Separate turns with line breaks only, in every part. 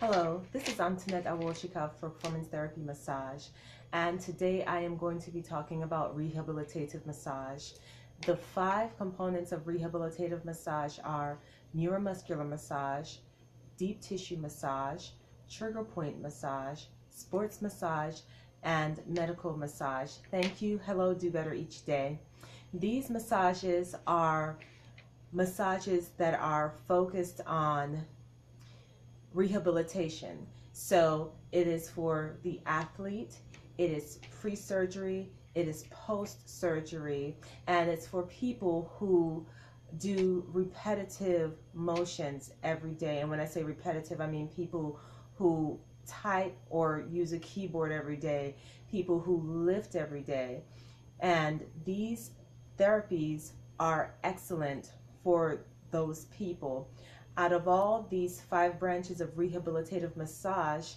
Hello, this is Antoinette Awoshika for Performance Therapy Massage, and today I am going to be talking about rehabilitative massage. The 5 components of rehabilitative massage are neuromuscular massage, deep tissue massage, trigger point massage, sports massage, and medical massage. Thank you. Hello, do better each day. These massages are massages that are focused on rehabilitation. So it is for the athlete, it is pre-surgery, it is post-surgery, and it's for people who do repetitive motions every day. And when I say repetitive, I mean people who type or use a keyboard every day, people who lift every day. And these therapies are excellent for those people. Out of all these 5 branches of rehabilitative massage,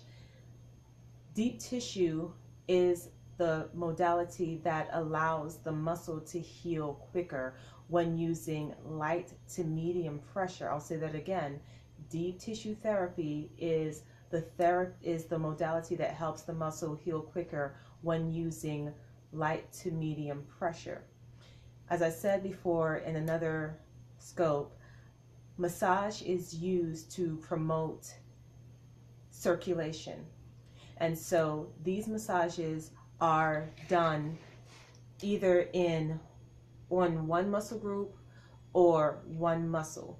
deep tissue is the modality that allows the muscle to heal quicker when using light to medium pressure. I'll say that again. Deep tissue therapy is the modality that helps the muscle heal quicker when using light to medium pressure. As I said before in another scope, massage is used to promote circulation. And so these massages are done either on one muscle group or one muscle.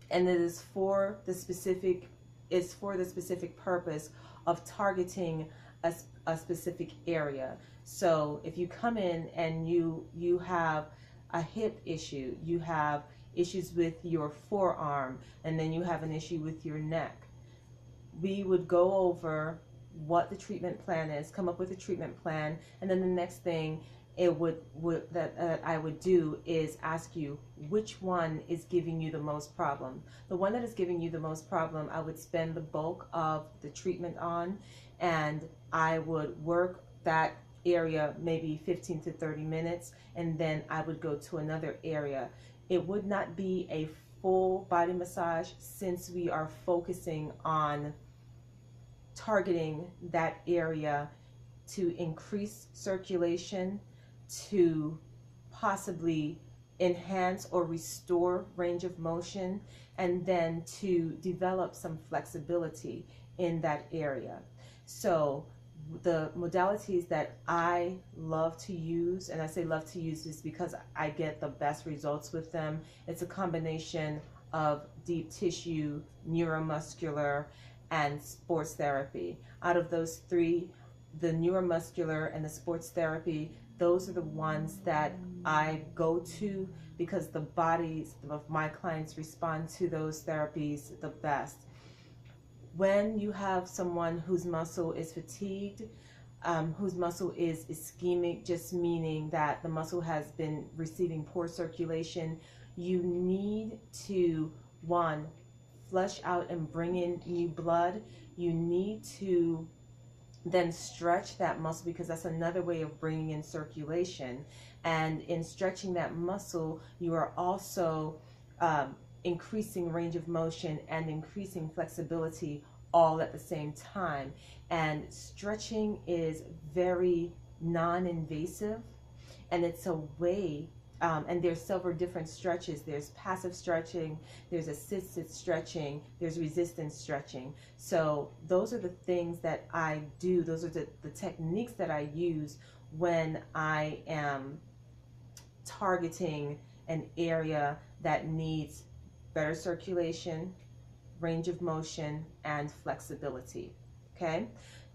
And it is for the specific purpose of targeting a specific area. So if you come in and you have a hip issue, you have issues with your forearm, and then you have an issue with your neck, we would go over what the treatment plan is, come up with a treatment plan, and then the next thing I would do is ask you which one is giving you the most problem. The one that is giving you the most problem, I would spend the bulk of the treatment on, and I would work that area maybe 15 to 30 minutes, and then I would go to another area. It would not be a full body massage since we are focusing on targeting that area to increase circulation, to possibly enhance or restore range of motion, and then to develop some flexibility in that area. So the modalities that I love to use, and I say love to use is because I get the best results with them, it's a combination of deep tissue, neuromuscular, and sports therapy. Out of those 3, the neuromuscular and the sports therapy, those are the ones that I go to because the bodies of my clients respond to those therapies the best. When you have someone whose muscle is fatigued, whose muscle is ischemic, just meaning that the muscle has been receiving poor circulation, you need to, 1, flush out and bring in new blood. You need to then stretch that muscle, because that's another way of bringing in circulation. And in stretching that muscle, you are also increasing range of motion and increasing flexibility all at the same time. And stretching is very non-invasive, and it's a way and there's several different stretches. There's passive stretching, there's assisted stretching, there's resistance stretching. So those are the things that I do. Those are the techniques that I use when I am targeting an area that needs better circulation, range of motion, and flexibility. Okay?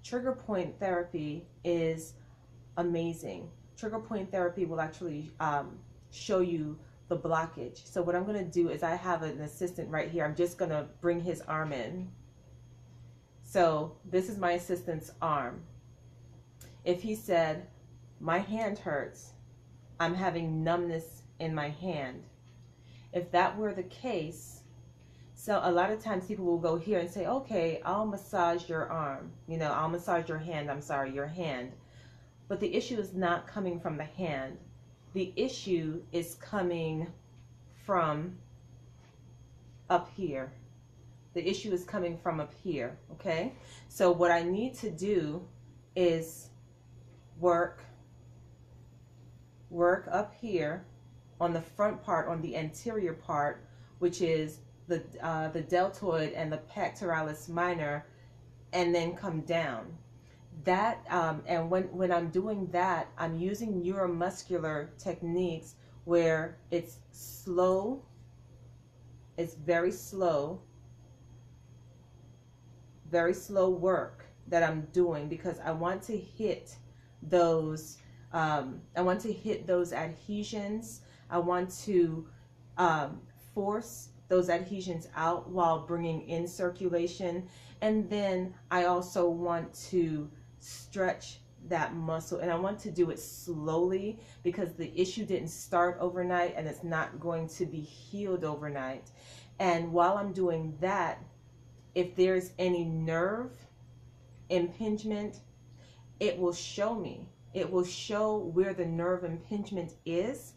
Trigger point therapy is amazing. Trigger point therapy will actually show you the blockage. So what I'm going to do is, I have an assistant right here. I'm just going to bring his arm in. So this is my assistant's arm. If he said, my hand hurts, I'm having numbness in my hand. If that were the case, so a lot of times people will go here and say, okay, I'll massage your arm. I'll massage your hand. I'm sorry, your hand. But the issue is not coming from the hand. The issue is coming from up here. The issue is coming from up here, okay? So what I need to do is work up here on the front part, on the anterior part, which is the deltoid and the pectoralis minor, and then come down. That and when I'm doing that, I'm using neuromuscular techniques where it's slow, it's very slow work that I'm doing, because I want to hit those adhesions. I want to force those adhesions out while bringing in circulation. And then I also want to stretch that muscle, and I want to do it slowly, because the issue didn't start overnight and it's not going to be healed overnight. And while I'm doing that, if there's any nerve impingement, it will show me. It will show where the nerve impingement is.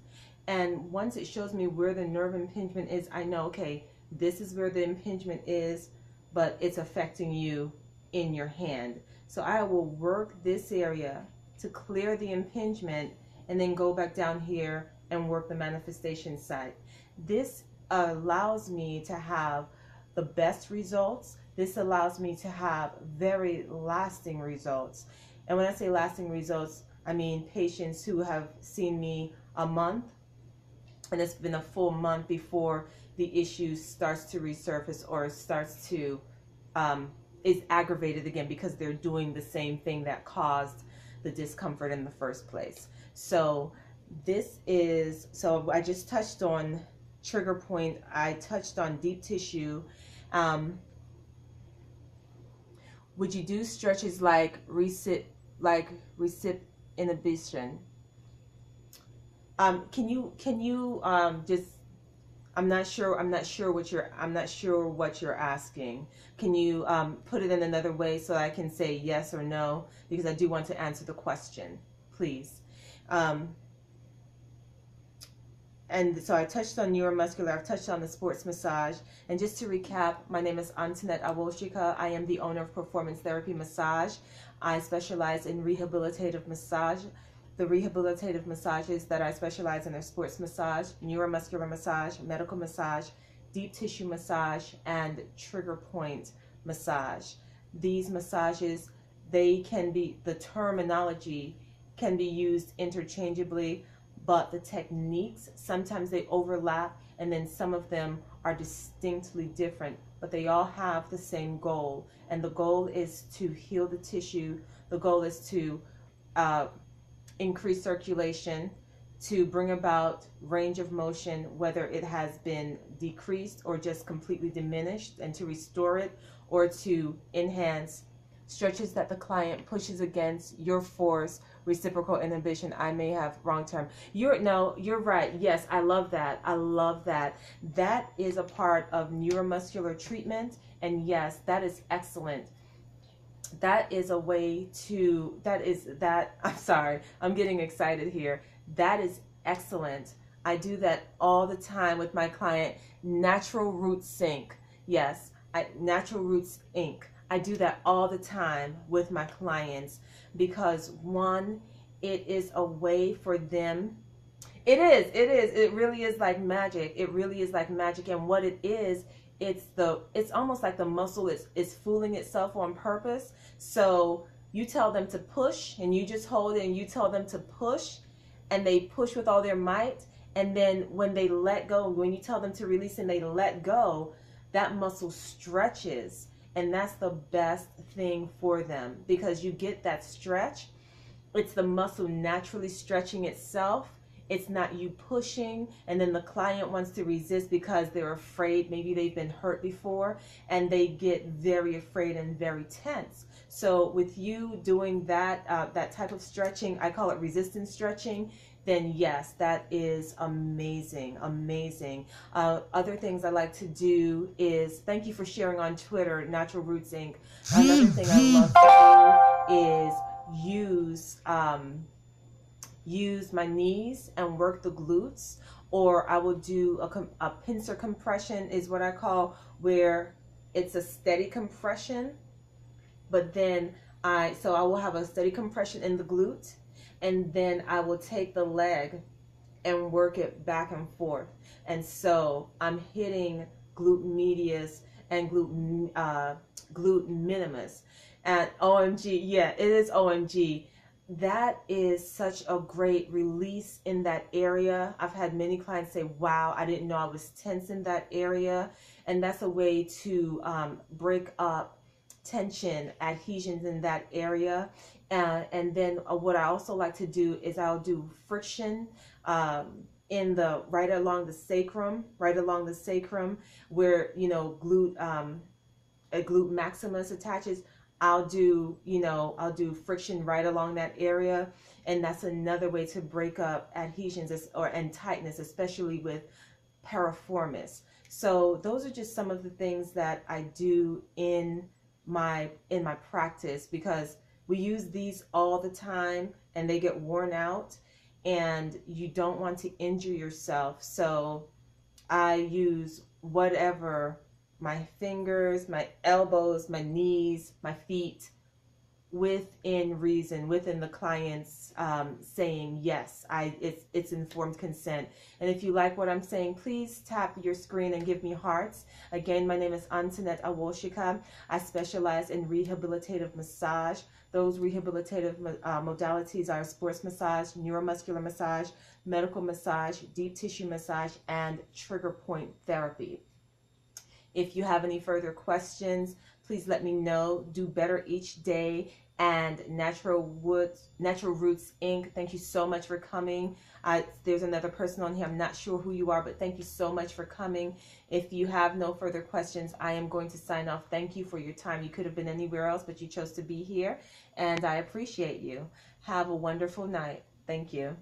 And once it shows me where the nerve impingement is, I know, okay, this is where the impingement is, but it's affecting you in your hand. So I will work this area to clear the impingement, and then go back down here and work the manifestation site. This allows me to have the best results. This allows me to have very lasting results. And when I say lasting results, I mean patients who have seen me a month, and it's been a full month before the issue starts to resurface or starts to is aggravated again, because they're doing the same thing that caused the discomfort in the first place. So I just touched on trigger point. I touched on deep tissue. Would you do stretches like recip inhibition? Can you just, I'm not sure what you're asking. Can you put it in another way so I can say yes or no, because I do want to answer the question, please. And so I touched on neuromuscular, I've touched on the sports massage. And just to recap, my name is Antoinette Awoshika. I am the owner of Performance Therapy Massage. I specialize in rehabilitative massage. The rehabilitative massages that I specialize in are sports massage, neuromuscular massage, medical massage, deep tissue massage, and trigger point massage. These massages, the terminology can be used interchangeably, but the techniques, sometimes they overlap, and then some of them are distinctly different, but they all have the same goal. And the goal is to heal the tissue. The goal is to increase circulation, to bring about range of motion, whether it has been decreased or just completely diminished, and to restore it, or to enhance stretches that the client pushes against your force, reciprocal inhibition. I may have wrong term. You're right. Yes, I love that. I love that. That is a part of neuromuscular treatment, and yes, that is excellent. That is a way to, I'm sorry, I'm getting excited here. That is excellent. I do that all the time with my client. Natural Roots Inc. Yes, Natural Roots Inc. I do that all the time with my clients, because one, it is a way for them. It really is like magic. It really is like magic. And what it is, it's almost like the muscle is fooling itself on purpose. So you tell them to push, and you just hold it, and you tell them to push, and they push with all their might. And then when they let go, when you tell them to release and they let go, that muscle stretches. And that's the best thing for them, because you get that stretch. It's the muscle naturally stretching itself. It's not you pushing, and then the client wants to resist because they're afraid. Maybe they've been hurt before, and they get very afraid and very tense. So with you doing that type of stretching, I call it resistance stretching, then yes, that is amazing, amazing. Other things I like to do is, thank you for sharing on Twitter, Natural Roots Inc. Another thing I love to do is use my knees and work the glutes, or I will do a pincer compression, is what I call, where it's a steady compression, but then so I will have a steady compression in the glute, and then I will take the leg and work it back and forth. And so I'm hitting glute medius and glute minimus. And OMG, yeah, it is OMG. That is such a great release in that area. I've had many clients say, wow, I didn't know I was tense in that area. And that's a way to break up tension, adhesions in that area. And then what I also like to do is I'll do friction in the right along the sacrum, where a glute maximus attaches. I'll do friction right along that area, and that's another way to break up adhesions and tightness, especially with piriformis. So those are just some of the things that I do in my practice, because we use these all the time and they get worn out, and you don't want to injure yourself. So I use whatever, my fingers, my elbows, my knees, my feet, within reason, within the client's saying yes. It's informed consent. And if you like what I'm saying, please tap your screen and give me hearts. Again, my name is Antoinette Awoshika. I specialize in rehabilitative massage. Those rehabilitative modalities are sports massage, neuromuscular massage, medical massage, deep tissue massage, and trigger point therapy. If you have any further questions, please let me know. Do better each day. And Natural Roots Inc., thank you so much for coming. There's another person on here. I'm not sure who you are, but thank you so much for coming. If you have no further questions, I am going to sign off. Thank you for your time. You could have been anywhere else, but you chose to be here, and I appreciate you. Have a wonderful night. Thank you.